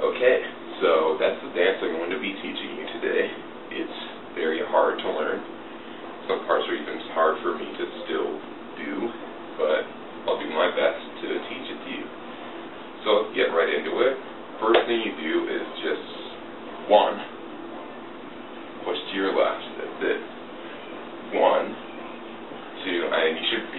Okay, so that's the dance I'm going to be teaching you today. It's very hard to learn. Some parts are even hard for me to still do, but I'll do my best to teach it to you. So let's get right into it. First thing you do is just one. Push to your left. That's it. 1, 2, and you should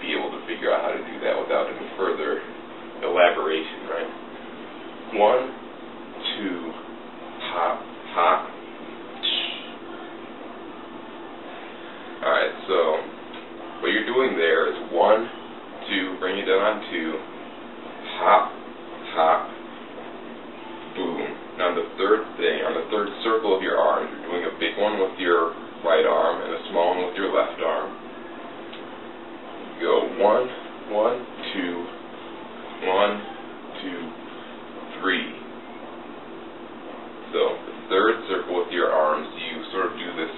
be able to figure out how to do that without any further elaboration, right? 1, 2, hop, hop. Alright, so what you're doing there is 1, 2, bring it down on 2, hop, hop, boom. Now the third thing, on the third circle of your arm, you're doing a big one with your right arm and a small one with your left arm. You go 1, 1, 2, 1, 2, 3. So the third circle with your arms, you sort of do this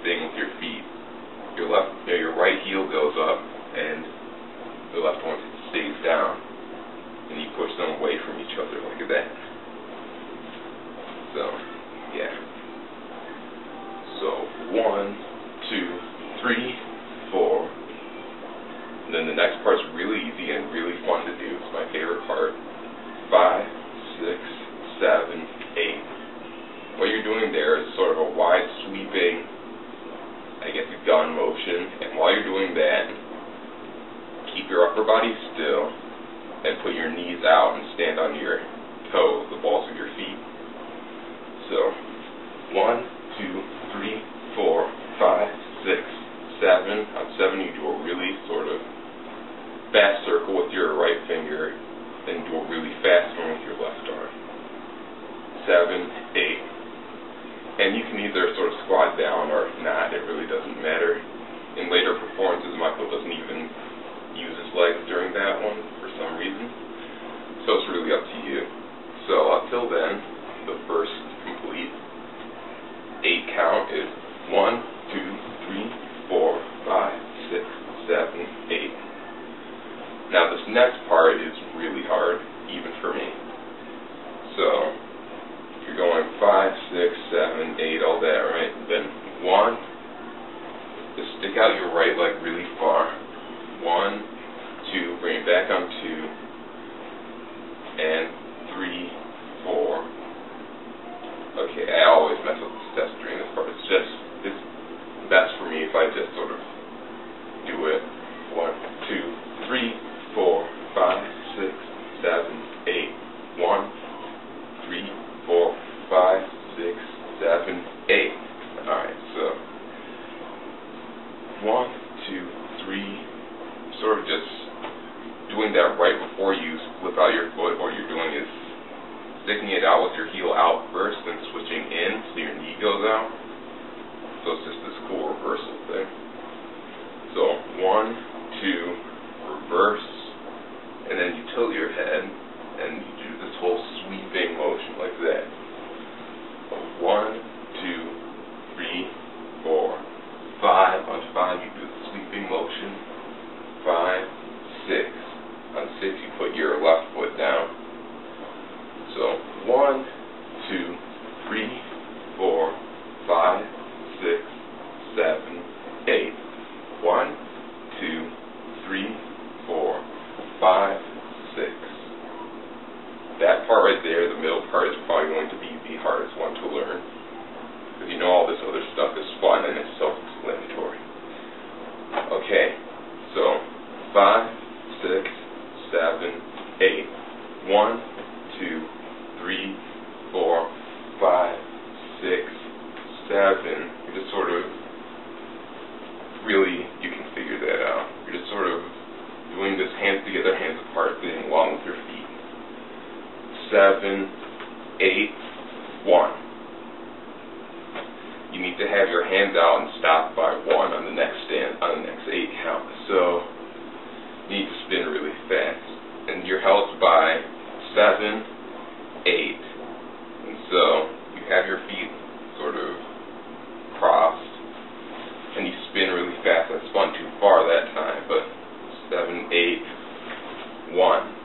thing with your feet. Your right heel goes up, and the left one stays down, and you push them away from each other like that. So, yeah. So 1, 2, 3, 4. And then the next part's really easy and really fun to do. It's my favorite part. 5, 6, 7, 8. What you're doing there is sort of a wide sweeping, I guess, a gun motion, and while you're doing that, keep your upper body still and put your knees out and stand on your toes, the balls of your feet. So 1, 2, 3, 4, 5, 6, 7. On 7 you do a really sort of fast circle with your right finger, then do a really fast one with your left arm. 7, 8. And you can either sort of squat down or not, it really doesn't matter. In later performances, Michael doesn't even use his legs during that one for some reason. So it's really up to you. So until then, the first complete 8 count is 1, 2, 3, 4, 5, 6, 7, 8. Now this next part is really hard, even for me. So you're going 5, 6, 7, 8, all that, right? Then 1, just stick out your right leg really far. 1, 2, bring it back on 2, and 3, 4. Okay, I always mess up the steps during this part. It's best for me if I just sort of do it. 1, 2, 3, 4, 5, 6, 7, 8. 1, 3, 4, 5, 6, 7, 8. Alright, so 1, 2, 3, sort of just doing that right before you flip out your foot. What you're doing is sticking it out with your heel out first and switching in so your knee goes out. So it's just this cool reversal thing. So 1, 2, reverse, and then you tilt your head and you do this whole sweeping motion like that. 1, 2, 3, 4, 5. On 5 you do the sweeping motion. 5, 6. On 6 you put your left foot down. So 1, 2, 3, 4, 5, 6, 7, 8. 1, 2, 3, 4, 5, 6. That part right there, the middle part, is probably going to be the hardest one to learn, because you know all this other stuff is fun and it's self-explanatory. Okay, so 5, 6, 7, 8. 1, 2, 3, 4, 5, 6, 7. You're just sort of, really, you can figure that out. You're just sort of doing this hands together, hands apart thing along with your feet. 7, 8, 1. You need to have your hands out and stop by 1 on the next 8 count. So you need to spin really fast, and you're held by 7, 8. And so you have your feet sort of crossed, and you spin really fast. I spun too far that time, but 7, 8, 1.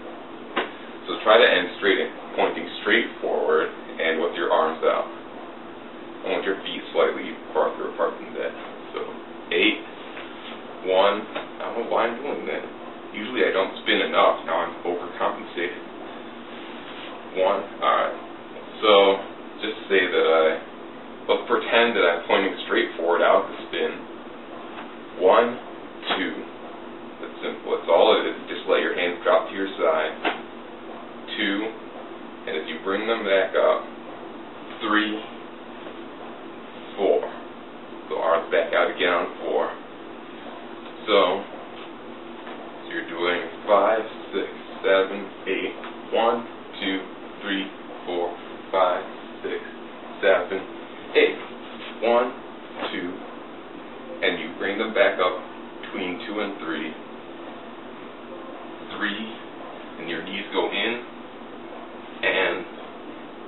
So try to end straight, pointing straight forward and with your arms out. I want your feet slightly farther apart than that. So 8, 1, I don't know why I'm doing that. Usually I don't spin enough, now I'm overcompensating. 1, alright. So just say that let's pretend that I'm pointing straight forward out of the spin. 1, 2. That's simple. That's all it is. Just let your hands drop to your side. 2. And as you bring them back up, 3, 4. So arms back out again on 4. So you're doing 5, 6, 7, 8. 1, 2, 3, 4, 5, 6, 7, 8. 1, 2. And you bring them back up between 2 and 3. 3, and your knees go in, and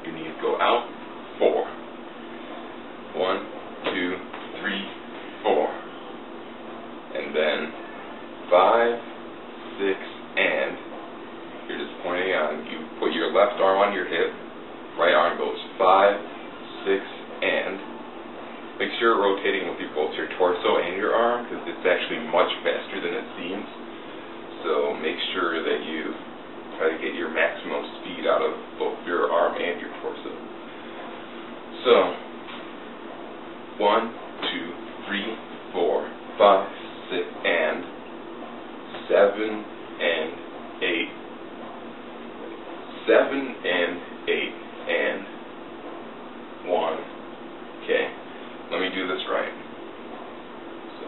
your knees go out. 4. 1, 2, 3, 4. And then 5, 6, and you're just pointing on. You put your left arm on your hip, right arm goes 5, 6, and make sure you're rotating with both your torso and your arm, because it's actually much faster than it seems. So make sure that you try to get your maximum speed out of both your arm and your torso. So 1, 2, 3, 4, 5, 6, and 7 and 8. 7 and 8 and 1. Okay, let me do this right. So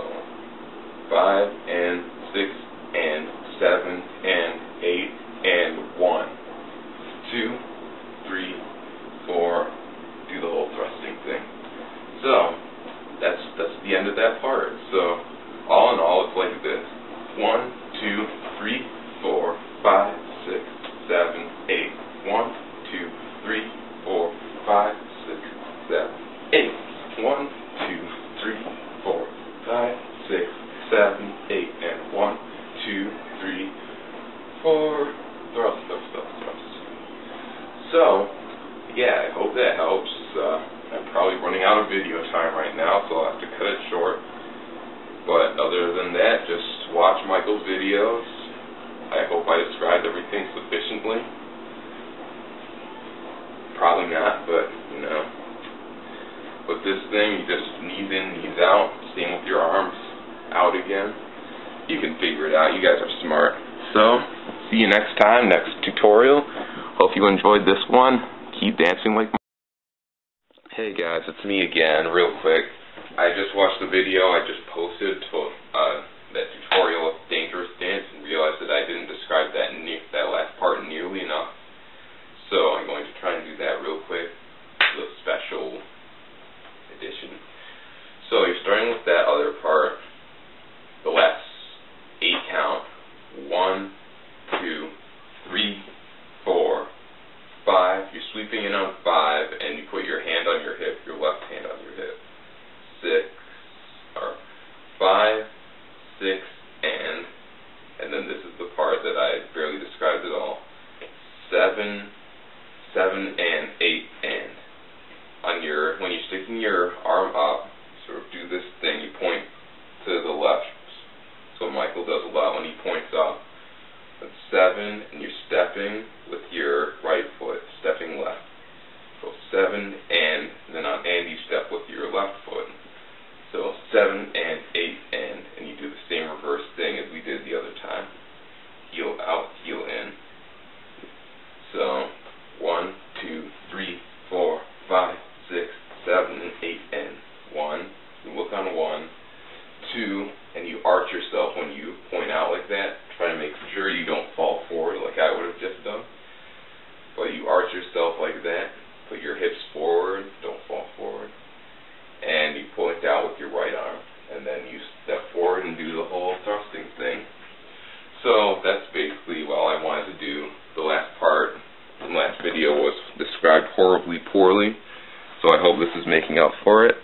5 and 6 and 7 and 8 and 1, 2, 3, 4. Do the whole thrusting thing. So that's the end of that part. So all in all, it's like this: 1, 2, 3, 4, 5, 6, 7, 8. 1, 2, 3, 4, 5, 6, 7, 8. 1, 2, 3, 4, 5, 6, 7, 8, and 1, 2, 3, 4. Thrust, thrust, thrust, thrust. So, yeah, I hope that helps. I'm probably running out of video time right now, so I'll have to cut it short. But other than that, just watch Michael's videos. I hope I described everything sufficiently. Probably not, but, you know. With this thing, you just knees in, knees out. Same with your arms out again. You can figure it out. You guys are smart. So, see you next time, next tutorial. Hope you enjoyed this one. Keep dancing like... Hey guys, it's me again, real quick. I just watched the video I just posted to that tutorial of dangerous dance and realized that I didn't describe that last part nearly enough. So I'm going to try and do that real quick. The special edition. So you're starting with that other part, the last 8 count. 1, 2, 3, 4, 5. You're sweeping in on 5, and you put your hand on your hip, your left hand on your hip. 6, or 5, 6, and then this is the part that I barely described at all. 7, 7, and 8, and. When you're sticking your arm up, sort of do this thing, you point to the left. So Michael does a lot when he points up. That's 7, and you're stepping with your right foot, stepping left. So 7, and then on and you step with your left foot. So 7 and 8 and you do the same reverse thing as we did the other time. Heel out, heel in. So 1, 2, 3, 4, 5, 6, 7, and 8 and 1. You look on 1, 2, and you arch yourself when you point out like that. Try to make sure you don't fall forward like I would have just done. But you arch yourself like that. Put your hips forward, don't fall forward. And you point out with your right arm. And then you step forward and do the whole thrusting thing. So that's basically all I wanted to do. The last part from the last video was described horribly poorly. So I hope this is making up for it.